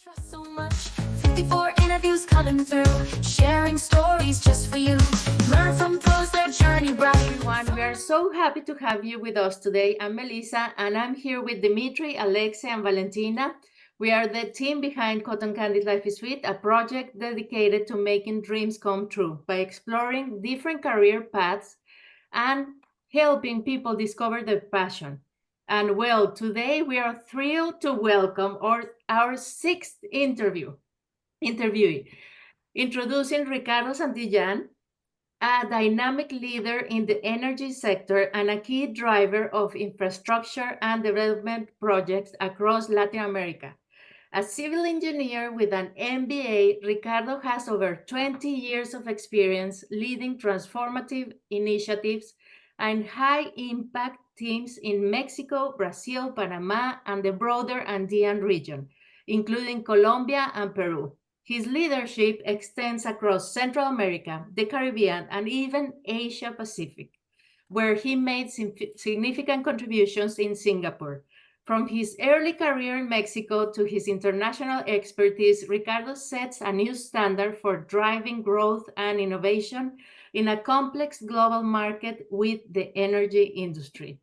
Trust so much. 54 interviews coming through, sharing stories just for you. Learn from those that journey bright. Everyone, we are so happy to have you with us today. I'm Melissa, and I'm here with Dimitri, Alexia, and Valentina. We are the team behind Cotton Candies Life is Sweet, a project dedicated to making dreams come true by exploring different career paths and helping people discover their passion. And well, today we are thrilled to welcome our sixth interviewee, introducing Ricardo Santillán, a dynamic leader in the energy sector and a key driver of infrastructure and development projects across Latin America. A civil engineer with an MBA, Ricardo has over 20 years of experience leading transformative initiatives and high-impact teams in Mexico, Brazil, Panama, and the broader Andean region, including Colombia and Peru. His leadership extends across Central America, the Caribbean, and even Asia Pacific, where he made significant contributions in Singapore. From his early career in Mexico to his international expertise, Ricardo sets a new standard for driving growth and innovation in a complex global market with the energy industry.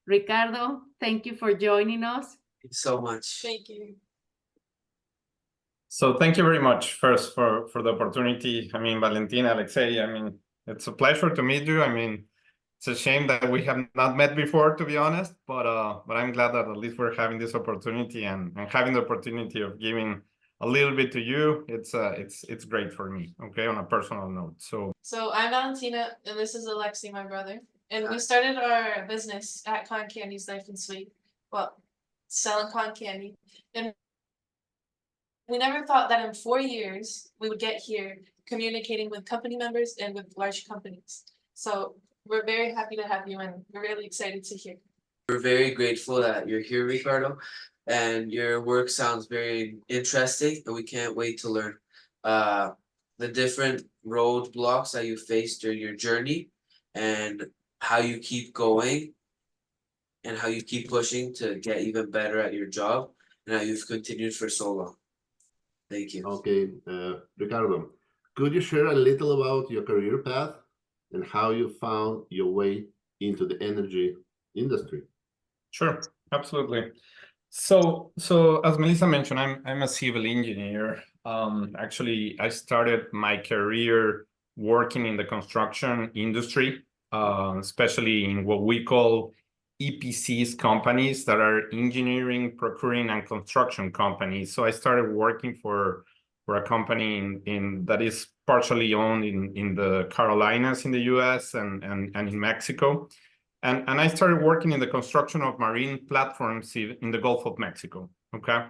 Ricardo, thank you for joining us. Thank you so much. Thank you. So thank you very much first for the opportunity. Valentina, Alexei, it's a pleasure to meet you. It's a shame that we have not met before, to be honest, but I'm glad that at least we're having this opportunity and having the opportunity of giving a little bit to you. It's great for me, okay, on a personal note. So I'm Valentina, and this is Alexei, my brother. And we started our business at Con Candies Life and Sweet. Well, selling con candy. And we never thought that in 4 years we would get here communicating with company members and with large companies. So we're very happy to have you, and we're really excited to hear. We're very grateful that you're here, Ricardo, and your work sounds very interesting, and we can't wait to learn the different roadblocks that you faced during your journey and how you keep going and how you keep pushing to get even better at your job and how you've continued for so long. Thank you. Okay, Ricardo, could you share a little about your career path and how you found your way into the energy industry? sure, absolutely. So as Melissa mentioned, I'm a civil engineer. Actually, I started my career working in the construction industry, especially in what we call EPCs companies, that are engineering, procuring, and construction companies. So I started working for a company in that is partially owned in the Carolinas in the US and in Mexico. And I started working in the construction of marine platforms in the Gulf of Mexico, okay?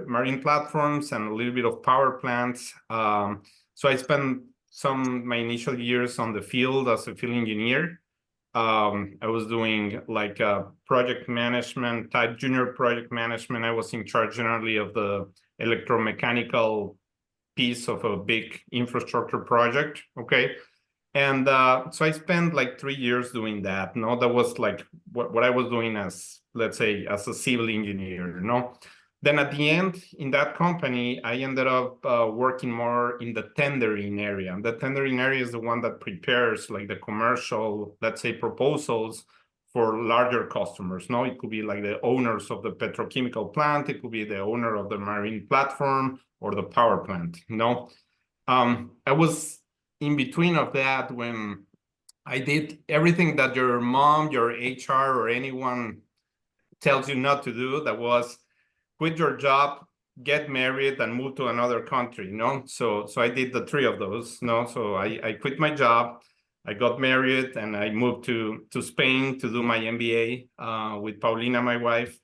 Marine platforms and a little bit of power plants. So I spent my initial years on the field as a field engineer. I was doing like project management type, junior project management. I was in charge generally of the electromechanical piece of a big infrastructure project, okay? And so I spent like 3 years doing that. No, that was like what I was doing as, let's say, as a civil engineer, Then at the end, in that company, I ended up working more in the tendering area. The tendering area is the one that prepares like the commercial, let's say, proposals for larger customers. It could be like the owners of the petrochemical plant, it could be the owner of the marine platform or the power plant. I was in between of that when I did everything that your mom, your HR, or anyone tells you not to do. That was quit your job, get married, and move to another country. So I did the 3 of those. So I quit my job, I got married, and I moved to Spain to do my MBA with Paulina, my wife.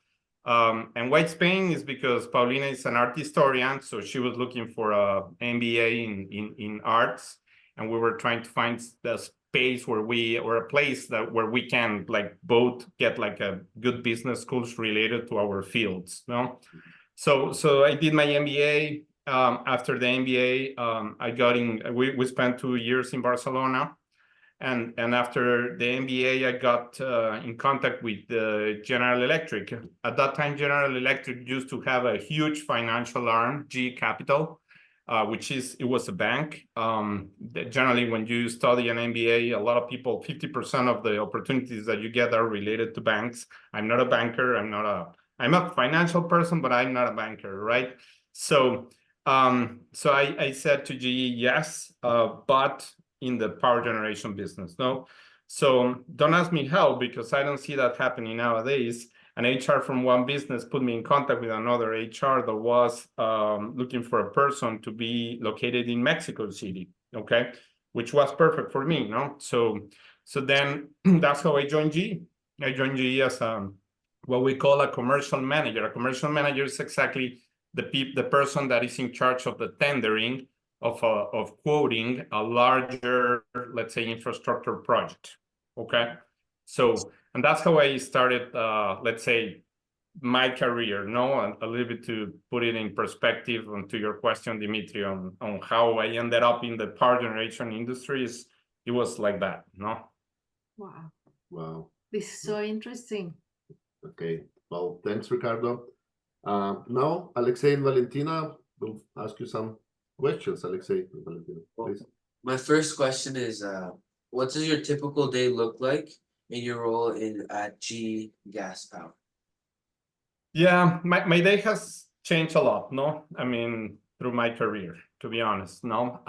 And why Spain is because Paulina is an art historian, so she was looking for a MBA in arts, and we were trying to find the space or a place where we can like both get like a good business schools related to our fields. So I did my MBA. After the MBA, we spent 2 years in Barcelona. And after the MBA, I got in contact with General Electric. At that time, General Electric used to have a huge financial arm, GE Capital, it was a bank. Generally, when you study an MBA, a lot of people, 50% of the opportunities that you get are related to banks. I'm not a banker. I'm a financial person, but I'm not a banker, right? So I said to GE, yes, but in the power generation business, no? So don't ask me how, because I don't see that happening nowadays. An HR from one business put me in contact with another HR that was looking for a person to be located in Mexico City, okay? Which was perfect for me, no? So then that's how I joined GE. I joined GE as what we call a commercial manager. A commercial manager is exactly the person that is in charge of the tendering of quoting a larger, let's say, infrastructure project, okay? So, and that's how I started, let's say, my career, no? A little bit to put it in perspective onto your question, Dimitri, on how I ended up in the power generation industries. It was like that, no? Wow, Wow. this is so interesting. Okay. Well, thanks, Ricardo. Now, Alexei and Valentina will ask you some questions. Alexei and Valentina, please. My first question is, what does your typical day look like in your role at GE Gas Power? Yeah, my day has changed a lot, no? I mean, through my career, to be honest, no?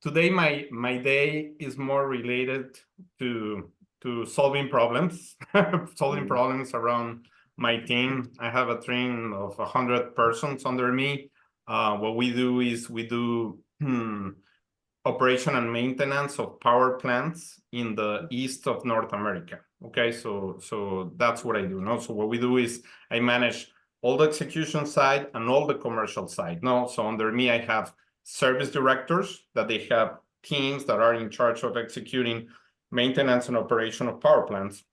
Today, my day is more related to solving problems, solving problems around my team. I have a team of 100 persons under me. What we do is we do operation and maintenance of power plants in the east of North America. Okay, so that's what I do. No, so what we do is I manage all the execution side and all the commercial side. No, so under me I have service directors that they have teams that are in charge of executing maintenance and operation of power plants.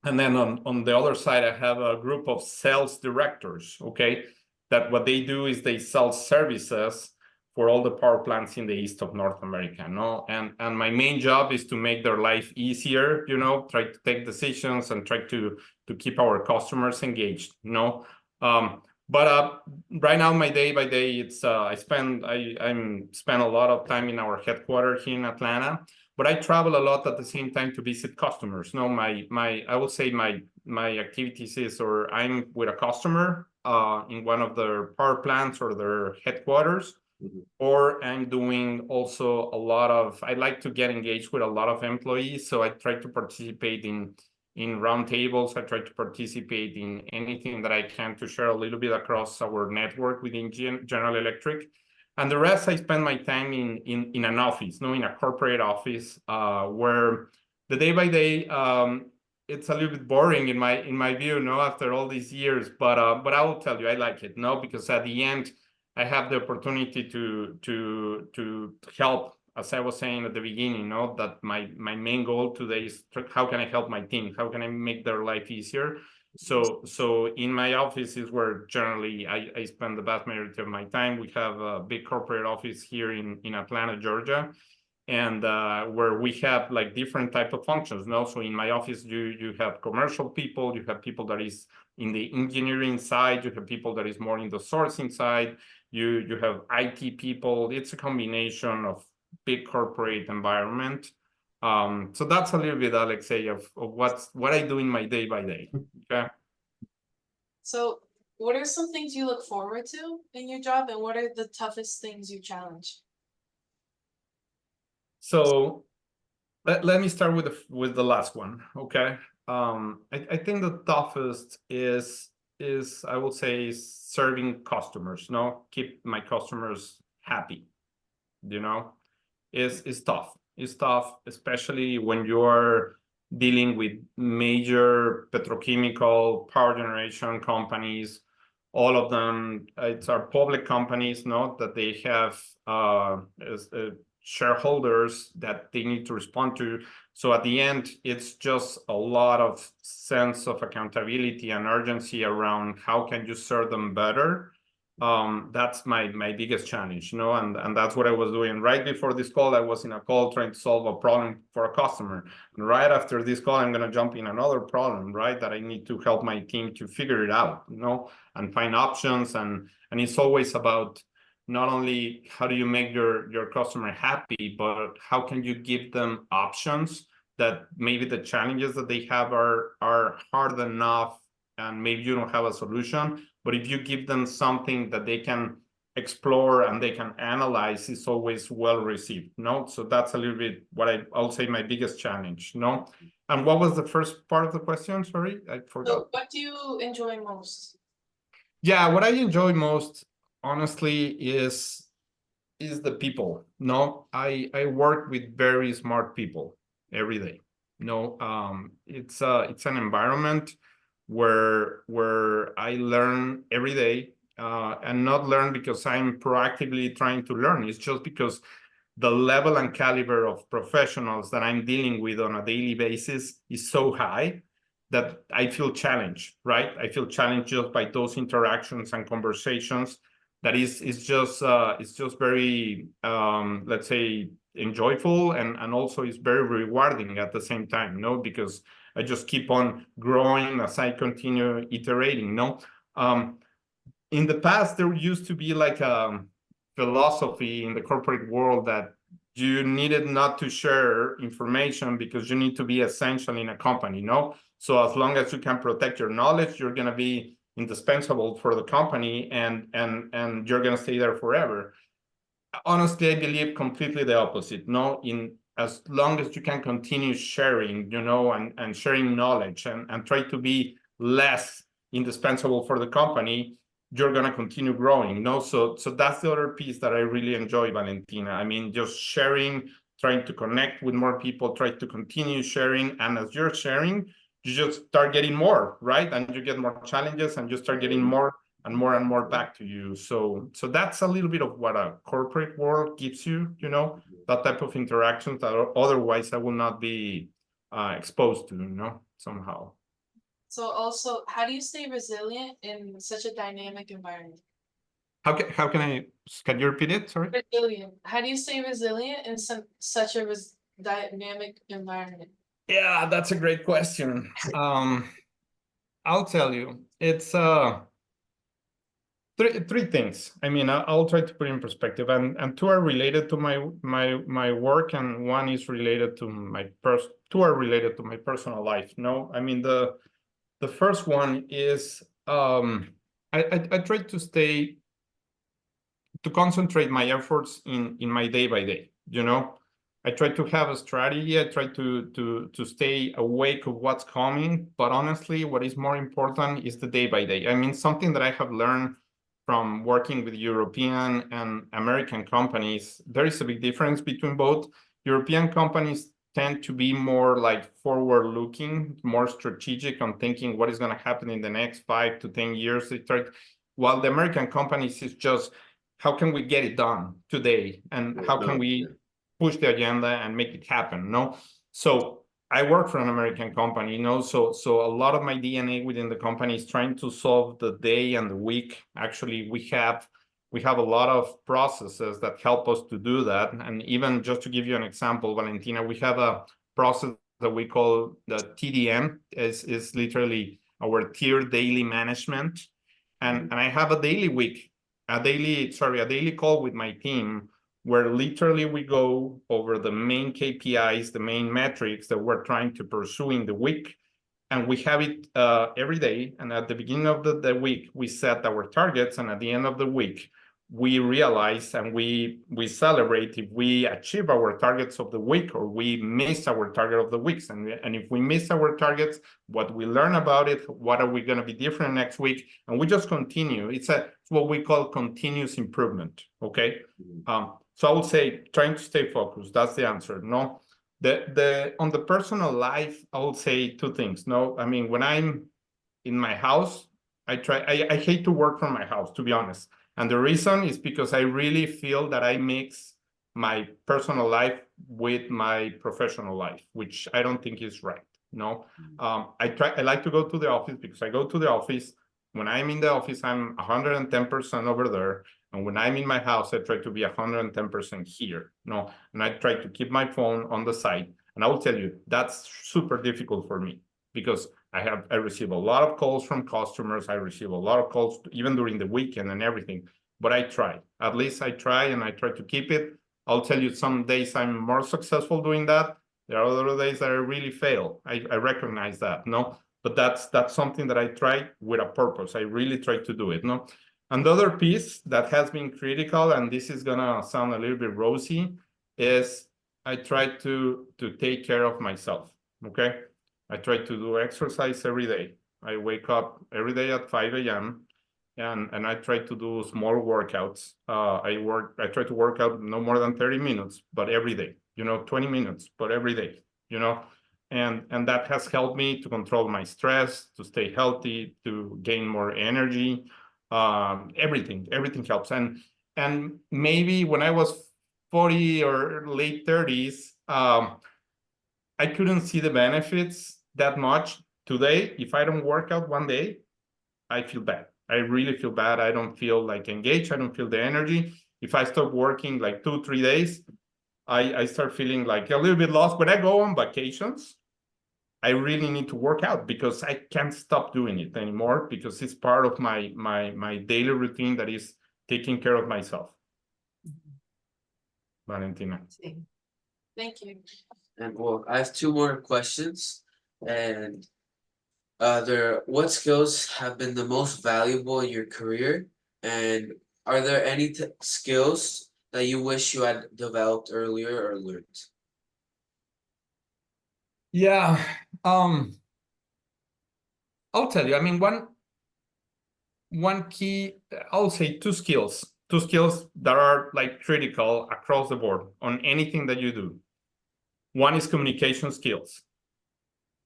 And then on the other side, I have a group of sales directors, okay, that what they do is they sell services for all the power plants in the east of North America, no? And my main job is to make their life easier, you know, try to take decisions and try to keep our customers engaged, you know? But right now, my day by day, it's I spend a lot of time in our headquarters here in Atlanta, but I travel a lot at the same time to visit customers. No, I would say my activities is, or I'm with a customer in one of their power plants or their headquarters, or I'm doing also a lot of, I like to get engaged with a lot of employees, so I try to participate in roundtables. I try to participate in anything that I can to share a little bit across our network within General Electric. And the rest, I spend my time in an office, in a corporate office, where the day by day, it's a little bit boring in my view, after all these years. But I will tell you, I like it, because at the end, I have the opportunity to help. As I was saying at the beginning, that my main goal today is how can I help my team? How can I make their life easier? So in my office is where generally I spend the vast majority of my time. We have a big corporate office here in Atlanta, Georgia, and where we have like different type of functions. So in my office, you have commercial people, you have people that is in the engineering side, you have people that is more in the sourcing side, you have IT people. It's a combination of big corporate environment. So that's a little bit, Alexei, of what I do in my day by day. Okay. So what are some things you look forward to in your job, and what are the toughest things you challenge? So let me start with the last one. Okay. I think the toughest is I would say serving customers, keep my customers happy, is tough. It's tough, especially when you're dealing with major petrochemical power generation companies. All of them, it's our public companies, that they have shareholders that they need to respond to. So at the end, it's just a lot of sense of accountability and urgency around how can you serve them better. That's my biggest challenge, and that's what I was doing right before this call. I was in a call trying to solve a problem for a customer, and right after this call I'm going to jump in another problem, right, that I need to help my team to figure it out, and find options. And it's always about not only how do you make your customer happy, but how can you give them options that maybe the challenges that they have are hard enough, and maybe you don't have a solution, but if you give them something that they can explore and they can analyze, it's always well received. So that's a little bit what I'll say my biggest challenge. And what was the first part of the question? Sorry, I forgot. So what do you enjoy most? Yeah, what I enjoy most, honestly, is the people. I work with very smart people every day. It's an environment where I learn every day, and not learn because I'm proactively trying to learn. It's just because the level and caliber of professionals that I'm dealing with on a daily basis is so high that I feel challenged, right? I feel challenged just by those interactions and conversations. That it's just very, let's say, enjoyable, and also it's very rewarding at the same time, because I just keep on growing as I continue iterating. In the past, there used to be like a philosophy in the corporate world that you needed not to share information because you need to be essential in a company. So as long as you can protect your knowledge, you're going to be indispensable for the company, and you're going to stay there forever. Honestly, I believe completely the opposite. As long as you can continue sharing, and sharing knowledge, and try to be less indispensable for the company, you're going to continue growing. So that's the other piece that I really enjoy, Valentina. I mean, just sharing, trying to connect with more people, try to continue sharing, and as you're sharing, you just start getting more, right? And you get more challenges, and you start getting more and more back to you. So that's a little bit of what a corporate world gives you, that type of interactions that otherwise I will not be exposed to, somehow. So also, how do you stay resilient in such a dynamic environment? Can you repeat it? Sorry. Resilient. How do you stay resilient in such a dynamic environment? Yeah, that's a great question. I'll tell you, it's three things. I mean, I'll try to put it in perspective, and two are related to my work, and one is related to two are related to my personal life. I mean, the first one is I try to concentrate my efforts in my day by day. I try to have a strategy. I try to stay awake of what's coming. But honestly, what is more important is the day by day. I mean, something that I have learned from working with European and American companies, there is a big difference between both. European companies tend to be more like forward-looking, more strategic on thinking what is going to happen in the next 5 to 10 years. While the American companies is just, how can we get it done today? And how can we push the agenda and make it happen? So I work for an American company, so a lot of my DNA within the company is trying to solve the day and the week. Actually, we have a lot of processes that help us to do that. And even just to give you an example, Valentina, we have a process that we call the TDM. Is literally our tier daily management. And I have a daily call with my team, where literally we go over the main KPIs, the main metrics that we're trying to pursue in the week. And we have it every day. And at the beginning of the week, we set our targets. And at the end of the week, we realize and we celebrate if we achieve our targets of the week or we miss our target of the weeks. And if we miss our targets, what we learn about it, what are we going to be different next week? And we just continue. It's what we call continuous improvement. Okay. So I would say trying to stay focused. That's the answer. On the personal life, I would say two things. I mean, when I'm in my house, I hate to work from my house, to be honest. And the reason is because I really feel that I mix my personal life with my professional life, which I don't think is right. I like to go to the office because I go to the office. When I'm in the office, I'm 110% over there. And when I'm in my house, I try to be 110% here. No, and I try to keep my phone on the side. And I will tell you, that's super difficult for me because I receive a lot of calls from customers. I receive a lot of calls even during the weekend and everything. But I try. At least I try, and I try to keep it. I'll tell you, some days I'm more successful doing that. There are other days that I really fail. I recognize that, no? But that's something that I try with a purpose. I really try to do it, no? And the other piece that has been critical, and this is gonna sound a little bit rosy, is I try to take care of myself, okay? I try to do exercise every day. I wake up every day at 5 a.m. and I try to do small workouts. I try to work out no more than 30 minutes, but every day, 20 minutes, but every day, and that has helped me to control my stress, to stay healthy, to gain more energy. Everything helps. And maybe when I was 40 or late 30s, I couldn't see the benefits that much. Today, if I don't work out one day, I feel bad. I really feel bad. I don't feel like engaged. I don't feel the energy. If I stop working like 2-3 days, I start feeling like a little bit lost. When I go on vacations, I really need to work out because I can't stop doing it anymore because it's part of my daily routine that is taking care of myself. Valentina. Sí. Thank you. And well, I have 2 more questions. And what skills have been the most valuable in your career? And are there any skills that you wish you had developed earlier or learned? Yeah, I'll tell you. I mean, one key, I'll say 2 skills that are like critical across the board on anything that you do. One is communication skills.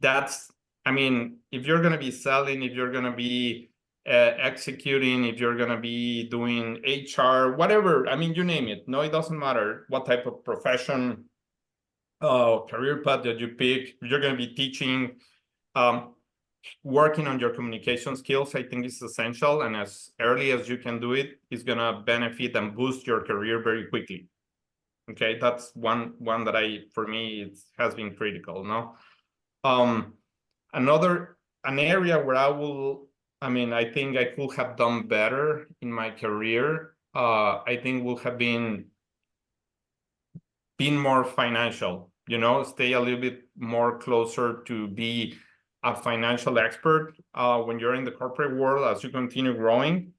I mean, if you're going to be selling, if you're going to be executing, if you're going to be doing HR, whatever, I mean, you name it. No, it doesn't matter what type of profession, career path that you pick. If you're going to be teaching, working on your communication skills, I think is essential. And as early as you can do it, is going to benefit and boost your career very quickly. Okay, that's one that for me, it has been critical, no? An area where I think I could have done better in my career, I think would have been more financial, stay a little bit more closer to be a financial expert. When you're in the corporate world, as you continue growing,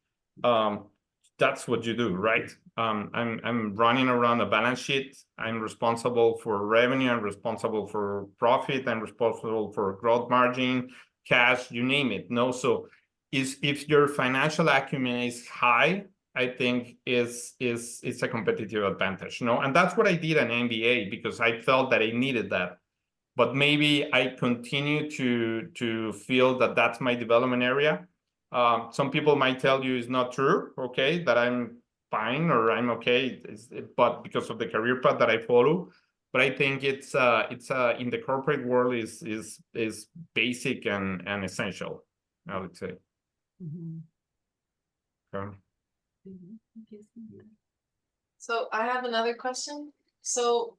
that's what you do, right? I'm running around a balance sheet. I'm responsible for revenue. I'm responsible for profit. I'm responsible for growth margin, cash, you name it. No, so if your financial acumen is high, I think it's a competitive advantage, and that's what I did an MBA because I felt that I needed that. But maybe I continue to feel that that's my development area. Some people might tell you it's not true, okay, that I'm fine or I'm okay, but because of the career path that I follow. But I think it's in the corporate world is basic and essential, I would say. Okay. So I have another question. So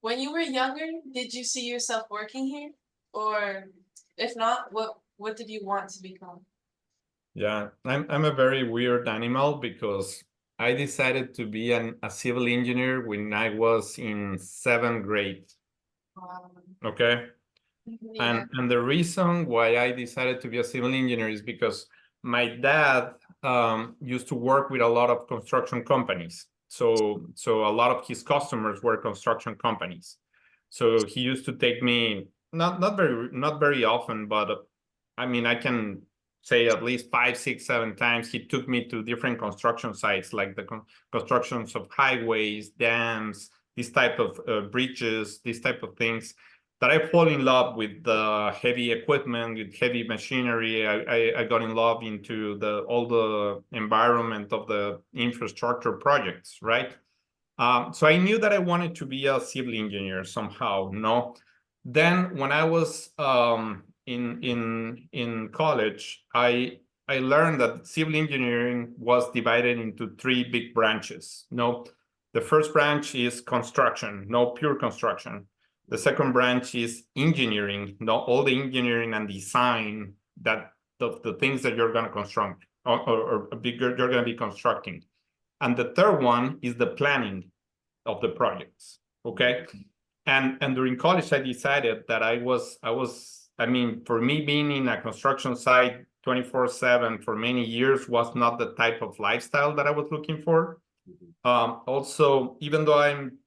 when you were younger, did you see yourself working here? Or if not, what did you want to become? Yeah, I'm a very weird animal because I decided to be a civil engineer when I was in 7th grade. Okay. Yeah. And the reason why I decided to be a civil engineer is because my dad used to work with a lot of construction companies. So a lot of his customers were construction companies. So he used to take me not very often, but I mean, I can say at least 5, 6, 7 times. He took me to different construction sites, like the constructions of highways, dams, this type of bridges, these type of things. That I fall in love with the heavy equipment, with heavy machinery. I got in love into all the environment of the infrastructure projects, right? So I knew that I wanted to be a civil engineer somehow, no? Then when I was in college, I learned that civil engineering was divided into three big branches. No, the first branch is construction, no, pure construction. The second branch is engineering, no, all the engineering and design that the things that you're going to construct or you're going to be constructing. And the third one is the planning of the projects. Okay. And during college, I decided that I mean, for me being in a construction site 24/7 for many years was not the type of lifestyle that I was looking for. Also, even though I'm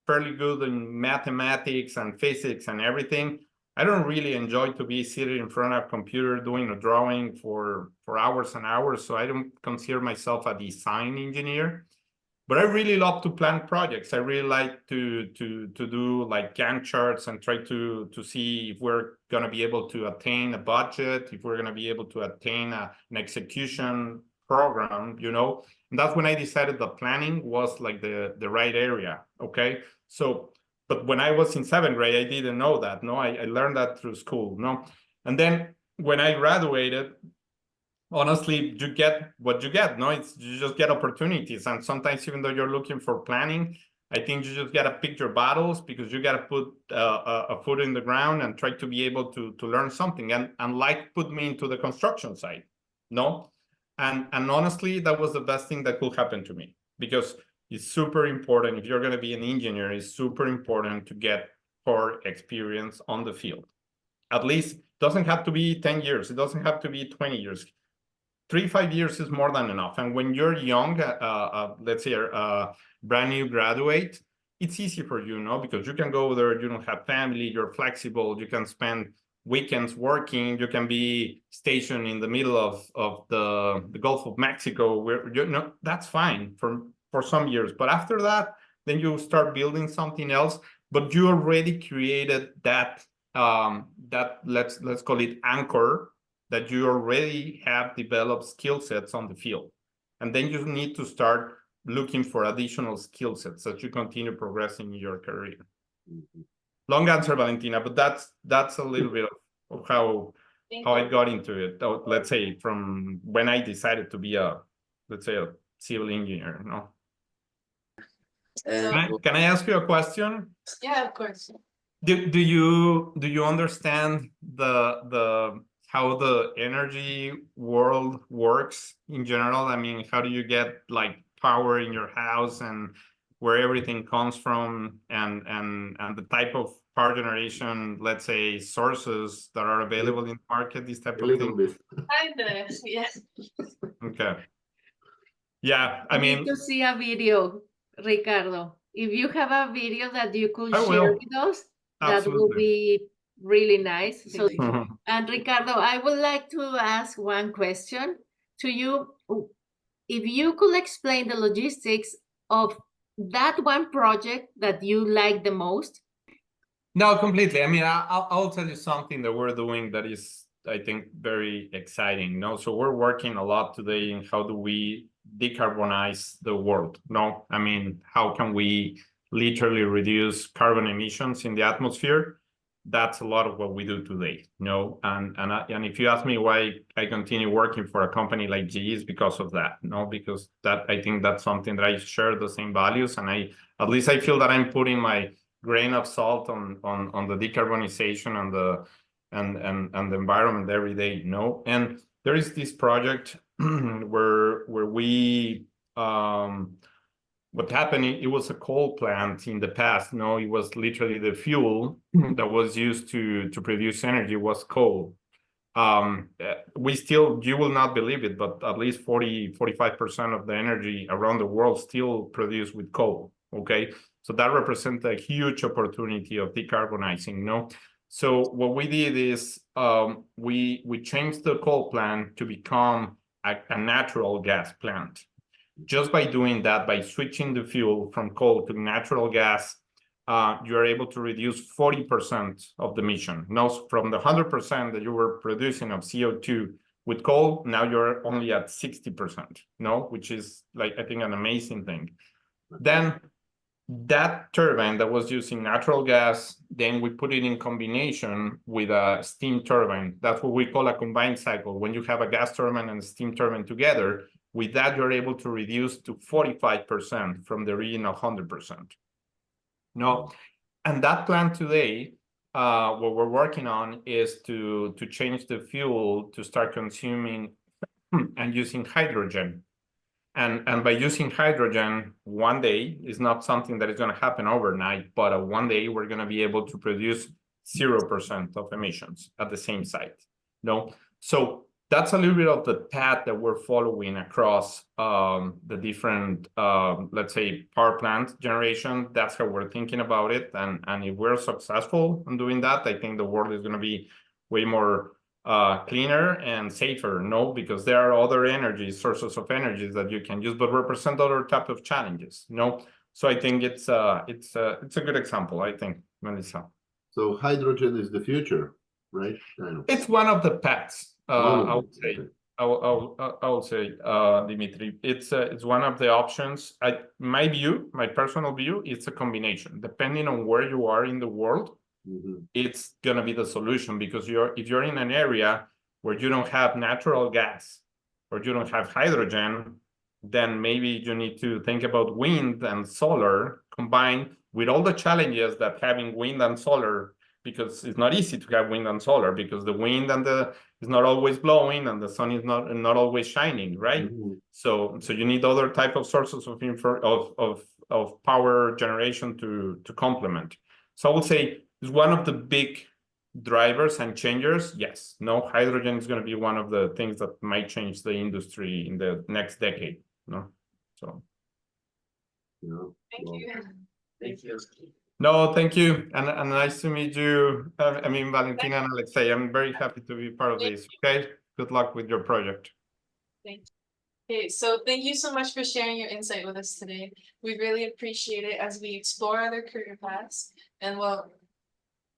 fairly good in mathematics and physics and everything, I don't really enjoy to be seated in front of a computer doing a drawing for hours and hours. So I don't consider myself a design engineer. But I really love to plan projects. I really like to do like Gantt charts and try to see if we're going to be able to attain a budget, if we're going to be able to attain an execution program, you know. And that's when I decided that planning was like the right area. Okay. So, but when I was in 7th grade, I didn't know that. No, I learned that through school. No. And then when I graduated, honestly, you get what you get. No, it's you just get opportunities. And sometimes, even though you're looking for planning, I think you just gotta pick your battles, because you gotta put a foot in the ground and try to be able to learn something. And like put me into the construction site. No, and honestly, that was the best thing that could happen to me, because it's super important. If you're gonna be an engineer, it's super important to get core experience on the field. At least doesn't have to be 10 years. It doesn't have to be 20 years. 3-5 years is more than enough. And when you're young, let's say a brand new graduate, it's easy for you, no? Because you can go there, you don't have family, you're flexible, you can spend weekends working, you can be stationed in the middle of the Gulf of Mexico, where you know that's fine for some years. But after that, then you start building something else, but you already created that let's call it anchor, that you already have developed skill sets on the field. And then you need to start looking for additional skill sets as you continue progressing in your career. Long answer, Valentina, but that's a little bit of how I got into it. Let's say from when I decided to be let's say a civil engineer, no? Can I ask you a question? Yeah, of course. Do you understand the how the energy world works in general? I mean, how do you get like power in your house, and where everything comes from, and the type of power generation, let's say, sources that are available in the market, this type of thing? Kinda, yeah. Okay. Yeah, I mean, need to see a video, Ricardo. If you have a video that you could I share will. with us, that Absolutely. would be really nice. So, and Ricardo, I would like to ask one question to you. If you could explain the logistics of that one project that you like the most. No, completely. I mean, I'll tell you something that we're doing that is, I think, very exciting. No, so we're working a lot today in how do we decarbonize the world. No, I mean, how can we literally reduce carbon emissions in the atmosphere? That's a lot of what we do today. No, and if you ask me why I continue working for a company like GE, is because of that. No, because that I think that's something that I share the same values, and at least I feel that I'm putting my grain of salt on the decarbonization and the environment every day. No, and there is this project where we what happened, it was a coal plant in the past. No, it was literally the fuel that was used to produce energy was coal. We still, you will not believe it, but at least 45% of the energy around the world still produced with coal. Okay, so that represents a huge opportunity of decarbonizing. No, so what we did is we changed the coal plant to become a natural gas plant. Just by doing that, by switching the fuel from coal to natural gas, you are able to reduce 40% of the emission. Now, from the 100% that you were producing of CO2 with coal, now you're only at 60%, no, which is like, I think, an amazing thing. Then That turbine that was using natural gas, then we put it in combination with a steam turbine. That's what we call a combined cycle. When you have a gas turbine and a steam turbine together, with that, you're able to reduce to 45% from the original 100%. No, and that plant today, what we're working on is to change the fuel to start consuming and using hydrogen. And by using hydrogen one day is not something that is going to happen overnight, but one day we're going to be able to produce 0% of emissions at the same site. No, so that's a little bit of the path that we're following across the different, let's say, power plant generation. That's how we're thinking about it. And if we're successful in doing that, I think the world is going to be way more cleaner and safer, no, because there are other sources of energies that you can use, but represent other type of challenges, no. So I think it's a good example, I think, Melissa. So hydrogen is the future, right? It's one of the paths. I would say. Okay. I would say, Dimitri, it's one of the options. My personal view, it's a combination. Depending on where you are in the world, it's gonna be the solution, because if you're in an area where you don't have natural gas or you don't have hydrogen, then maybe you need to think about wind and solar combined with all the challenges that having wind and solar, because it's not easy to have wind and solar, because the wind is not always blowing and the sun is not always shining, right? So you need other type of sources of power generation to complement. So I would say it's one of the big drivers and changers. Yes, no, hydrogen is going to be one of the things that might change the industry in the next decade. No, so. Thank you. Thank you. No, thank you, and nice to meet you. I mean, Valentina and Alexei. I'm very happy to be part of this. Okay, good luck with your project. Thank you. Okay, so thank you so much for sharing your insight with us today. We really appreciate it as we explore other career paths. And well,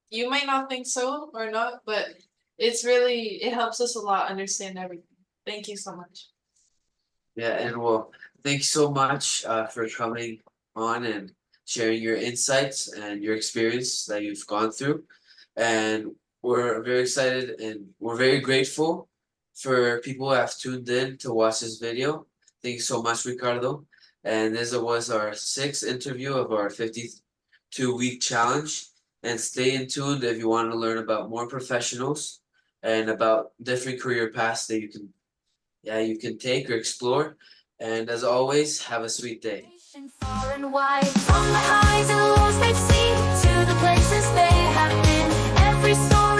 you might not think so or not, but it helps us a lot understand everything. Thank you so much. Yeah, and well, thanks so much for coming on and sharing your insights and your experience that you've gone through. And we're very excited and we're very grateful for people who have tuned in to watch this video. Thank you so much, Ricardo. And this was our 6th interview of our 52-week challenge. And stay tuned if you want to learn about more professionals and about different career paths that you can take or explore. And as always, have a sweet day. Far and wide, from the highs and lows they've seen to the places they have been. Every story